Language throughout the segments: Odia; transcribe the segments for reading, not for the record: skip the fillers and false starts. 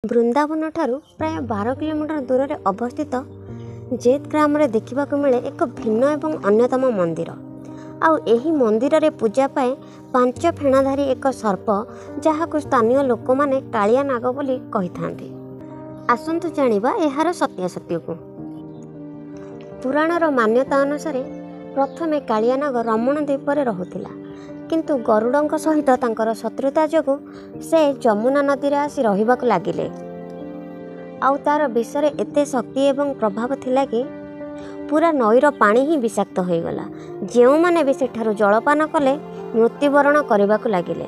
ବୃନ୍ଦାବନ ଠାରୁ ପ୍ରାୟ 12 କିଲୋମିଟର ଦୂରରେ ଅବସ୍ଥିତ ଜେତ୍ ଗ୍ରାମରେ ଦେଖିବାକୁ ମିଳେ ଏକ ଭିନ୍ନ ଏବଂ ଅନ୍ୟତମ ମନ୍ଦିର। ଆଉ ଏହି ମନ୍ଦିରରେ ପୂଜା ପାଏ 5 ଫେଣାଧାରୀ ଏକ ସର୍ପ, ଯାହାକୁ ସ୍ଥାନୀୟ ଲୋକମାନେ କାଳିଆ ନାଗ ବୋଲି କହିଥାନ୍ତି। ଆସନ୍ତୁ ଜାଣିବା ଏହାର ସତ୍ୟାସତ୍ୟକୁ। ପୁରାଣର ମାନ୍ୟତା ଅନୁସାରେ ପ୍ରଥମେ କାଳିଆ ନାଗ ରମଣ ଦ୍ୱୀପରେ ରହୁଥିଲା, କିନ୍ତୁ ଗରୁଡ଼ଙ୍କ ସହିତ ତାଙ୍କର ଶତ୍ରୁତା ଯୋଗୁଁ ସେ ଯମୁନା ନଦୀରେ ଆସି ରହିବାକୁ ଲାଗିଲେ। ଆଉ ତାର ବିଷରେ ଏତେ ଶକ୍ତି ଏବଂ ପ୍ରଭାବ ଥିଲା କି ପୁରା ନଈର ପାଣି ହିଁ ବିଷାକ୍ତ ହୋଇଗଲା। ଯେଉଁମାନେ ବି ସେଠାରୁ ଜଳପାନ କଲେ ମୃତ୍ୟୁବରଣ କରିବାକୁ ଲାଗିଲେ।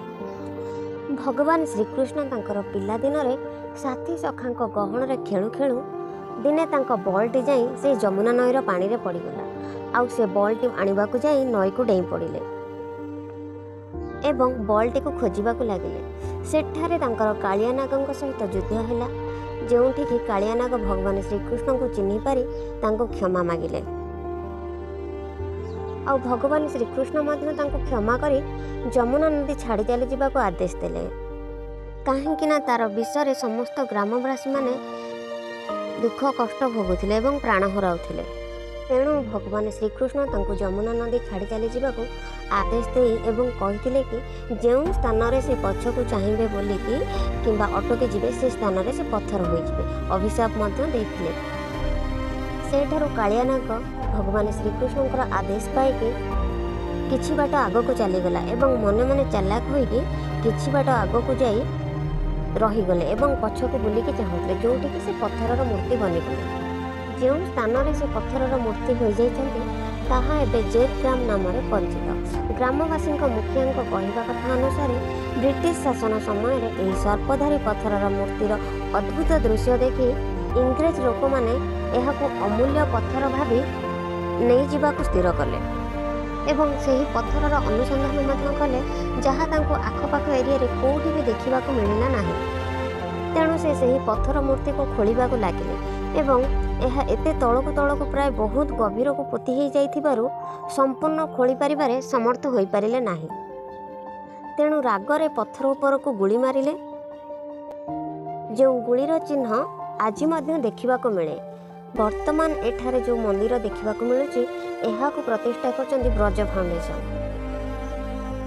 ଭଗବାନ ଶ୍ରୀକୃଷ୍ଣ ତାଙ୍କର ପିଲାଦିନରେ ସାଥୀ ସଖାଙ୍କ ଗହଣରେ ଖେଳୁ ଖେଳୁ ଦିନେ ତାଙ୍କ ବଲ୍ଟି ଯାଇ ସେ ଯମୁନା ନଈର ପାଣିରେ ପଡ଼ିଗଲା। ଆଉ ସେ ବଲ୍ଟି ଆଣିବାକୁ ଯାଇ ନଈକୁ ଡେଇଁ ପଡ଼ିଲେ ଏବଂ ବଲ୍ଟିକୁ ଖୋଜିବାକୁ ଲାଗିଲେ। ସେଠାରେ ତାଙ୍କର କାଳିଆ ନାଗଙ୍କ ସହିତ ଯୁଦ୍ଧ ହେଲା, ଯେଉଁଠିକି କାଳିଆ ନାଗ ଭଗବାନ ଶ୍ରୀକୃଷ୍ଣଙ୍କୁ ଚିହ୍ନି ପାରି ତାଙ୍କୁ କ୍ଷମା ମାଗିଲେ। ଆଉ ଭଗବାନ ଶ୍ରୀକୃଷ୍ଣ ମଧ୍ୟ ତାଙ୍କୁ କ୍ଷମା କରି ଯମୁନା ନଦୀ ଛାଡ଼ି ଚାଲିଯିବାକୁ ଆଦେଶ ଦେଲେ, କାହିଁକିନା ତାର ବିଷରେ ସମସ୍ତ ଗ୍ରାମବାସୀମାନେ ଦୁଃଖ କଷ୍ଟ ଭୋଗୁଥିଲେ ଏବଂ ପ୍ରାଣ ହରାଉଥିଲେ। ତେଣୁ ଭଗବାନ ଶ୍ରୀକୃଷ୍ଣ ତାଙ୍କୁ ଯମୁନା ନଦୀ ଛାଡ଼ି ଚାଲିଯିବାକୁ ଆଦେଶ ଦେଇ ଏବଂ କହିଥିଲେ କି ଯେଉଁ ସ୍ଥାନରେ ସେ ପଛକୁ ଚାହିଁବେ ବୋଲିକି କିମ୍ବା ଅଟକି ଯିବେ, ସେ ସ୍ଥାନରେ ସେ ପଥର ହୋଇଯିବେ। ଅଭିଶାପ ମଧ୍ୟ ଦେଇଥିଲେ। ସେଠାରୁ କାଳିଆ ନାଗ ଭଗବାନ ଶ୍ରୀକୃଷ୍ଣଙ୍କର ଆଦେଶ ପାଇକି କିଛି ବାଟ ଆଗକୁ ଚାଲିଗଲା ଏବଂ ମନେ ମନେ ଚାଲାକ ହୋଇକି କିଛି ବାଟ ଆଗକୁ ଯାଇ ରହିଗଲେ ଏବଂ ପଛକୁ ବୁଲିକି ଚାହୁଁଥିଲେ, ଯେଉଁଠିକି ସେ ପଥରର ମୂର୍ତ୍ତି ବନିଗଲେ। ଯେଉଁ ସ୍ଥାନରେ ସେ ପଥରର ମୂର୍ତ୍ତି ହୋଇଯାଇଛନ୍ତି ତାହା ଏବେ ଜେତ୍ ଗ୍ରାମ ନାମରେ ପରିଚିତ। ଗ୍ରାମବାସୀଙ୍କ ମୁଖିଆଙ୍କ କହିବା କଥା ଅନୁସାରେ ବ୍ରିଟିଶ ଶାସନ ସମୟରେ ଏହି ସର୍ପଧାରୀ ପଥରର ମୂର୍ତ୍ତିର ଅଦ୍ଭୁତ ଦୃଶ୍ୟ ଦେଖି ଇଂରେଜ ଲୋକମାନେ ଏହାକୁ ଅମୂଲ୍ୟ ପଥର ଭାବି ନେଇଯିବାକୁ ସ୍ଥିର କଲେ ଏବଂ ସେହି ପଥରର ଅନୁସନ୍ଧାନ ମଧ୍ୟ କଲେ, ଯାହା ତାଙ୍କୁ ଆଖପାଖ ଏରିଆରେ କେଉଁଠି ବି ଦେଖିବାକୁ ମିଳିଲା ନାହିଁ। ତେଣୁ ସେ ସେହି ପଥର ମୂର୍ତ୍ତିକୁ ଖୋଳିବାକୁ ଲାଗିଲେ ଏବଂ ଏହା ଏତେ ତଳକୁ ପ୍ରାୟ ବହୁତ ଗଭୀରକୁ ପୋତି ହୋଇଯାଇଥିବାରୁ ସମ୍ପୂର୍ଣ୍ଣ ଖୋଳି ପାରିବାରେ ସମର୍ଥ ହୋଇପାରିଲେ ନାହିଁ। ତେଣୁ ରାଗରେ ପଥର ଉପରକୁ ଗୁଳି ମାରିଲେ, ଯେଉଁ ଗୁଳିର ଚିହ୍ନ ଆଜି ମଧ୍ୟ ଦେଖିବାକୁ ମିଳେ। ବର୍ତ୍ତମାନ ଏଠାରେ ଯେଉଁ ମନ୍ଦିର ଦେଖିବାକୁ ମିଳୁଛି, ଏହାକୁ ପ୍ରତିଷ୍ଠା କରିଛନ୍ତି ବ୍ରଜ ଫାଉଣ୍ଡେସନ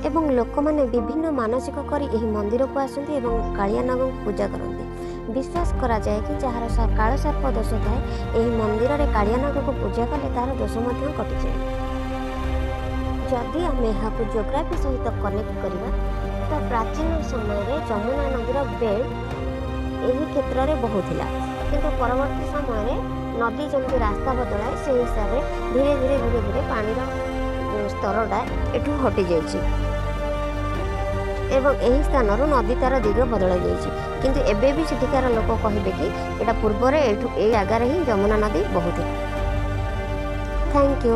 ଏବଂ ଲୋକମାନେ ବିଭିନ୍ନ ମାନସିକ କରି ଏହି ମନ୍ଦିରକୁ ଆସନ୍ତି ଏବଂ କାଳିଆ ନାଗଙ୍କୁ ପୂଜା କରନ୍ତି। ବିଶ୍ୱାସ କରାଯାଏ କି ଯାହାର କାଳସର୍ପ ଦୋଷ ଥାଏ, ଏହି ମନ୍ଦିରରେ କାଳିଆ ନାଗକୁ ପୂଜା କଲେ ତାହାର ଦୋଷ ମଧ୍ୟ କଟିଯାଏ। ଯଦି ଆମେ ଏହାକୁ ଜିଓଗ୍ରାଫି ସହିତ କନେକ୍ଟ କରିବା, ତ ପ୍ରାଚୀନ ସମୟରେ ଯମୁନା ନଦୀର ବେଡ୍ ଏହି କ୍ଷେତ୍ରରେ ବହୁଥିଲା, କିନ୍ତୁ ପରବର୍ତ୍ତୀ ସମୟରେ ନଦୀ ଯେମିତି ରାସ୍ତା ବଦଳାଏ, ସେହି ହିସାବରେ ଧୀରେ ଧୀରେ ପାଣିର ସ୍ତରଟା ଏଠୁ ହଟିଯାଇଛି ଏବଂ ଏହି ସ୍ଥାନରୁ ନଦୀ ତାର ଦିଗ ବଦଳାଇ ଯାଇଛି। କିନ୍ତୁ ଏବେ ବି ସେଠିକାର ଲୋକ କହିବେ କି ଏଇଟା ପୂର୍ବରେ ଏଇ ଜାଗାରେ ହିଁ ଯମୁନା ନଦୀ ବହୁଥିଲା। Thank you.